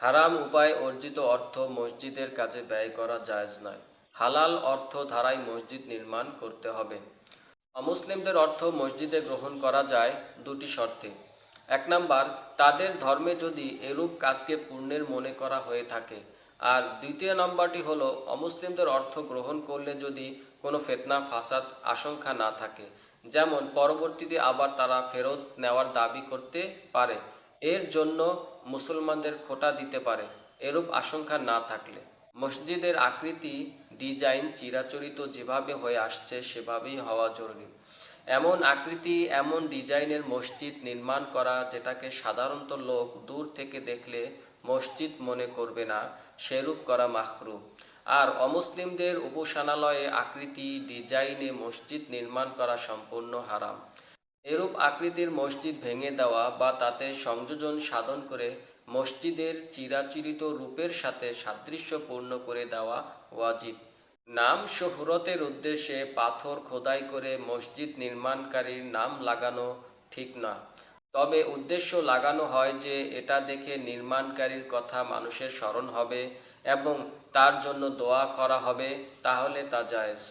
হারাম উপায়ে অর্জিত অর্থ মসজিদের কাজে ব্যয় করা জায়েজ নয়। হালাল অর্থ ধারায় মসজিদ নির্মাণ করতে হবে। অমুসলিমদের অর্থ মসজিদে গ্রহণ করা যায় দুটি শর্তে। 1 নাম্বার, তাদের ধর্মে যদি এরূপ কাজকে পুণ্যের মনে করা হয়ে থাকে। আর দ্বিতীয় নাম্বারটি হলো, অমুসলিমদের অর্থ গ্রহণ করলে যদি কোনো ফিতনা ফাসাদ আশঙ্কা না থাকে, যেমন পরবর্তীতে আবার তারা ফেরত নেওয়ার দাবি করতে পারে, এর জন্য মুসলমানদের খোঁটা দিতে পারে, এরূপ আশঙ্কা না থাকলে। মসজিদের আকৃতি, ডিজাইন চিরাচরিত যেভাবে হয়ে আসছে সেভাবেই হওয়া জরুরি। এমন আকৃতি, এমন ডিজাইনের মসজিদ নির্মাণ করা যেটাকে সাধারণত লোক দূর থেকে দেখলে মসজিদ মনে করবে না, সেরূপ করা মাকরুহ। আর অমুসলিমদের উপাসনালয়ে আকৃতি, ডিজাইনে মসজিদ নির্মাণ করা সম্পূর্ণ হারাম। এরূপ আকৃতির মসজিদ ভেঙে দেওয়া বা তাতে সংযোজন সাধন করে মসজিদের চিরাচরিত রূপের সাথে সাদৃশ্যপূর্ণ করে দেওয়া ওয়াজিব। নাম শোহরতের উদ্দেশ্যে পাথর খোদাই করে মসজিদ নির্মাণকারীর নাম লাগানো ঠিক না। তবে উদ্দেশ্য লাগানো হয় যে এটা দেখে নির্মাণকারীর কথা মানুষের স্মরণ হবে এবং তার জন্য দোয়া করা হবে, তাহলে তা জায়েজ।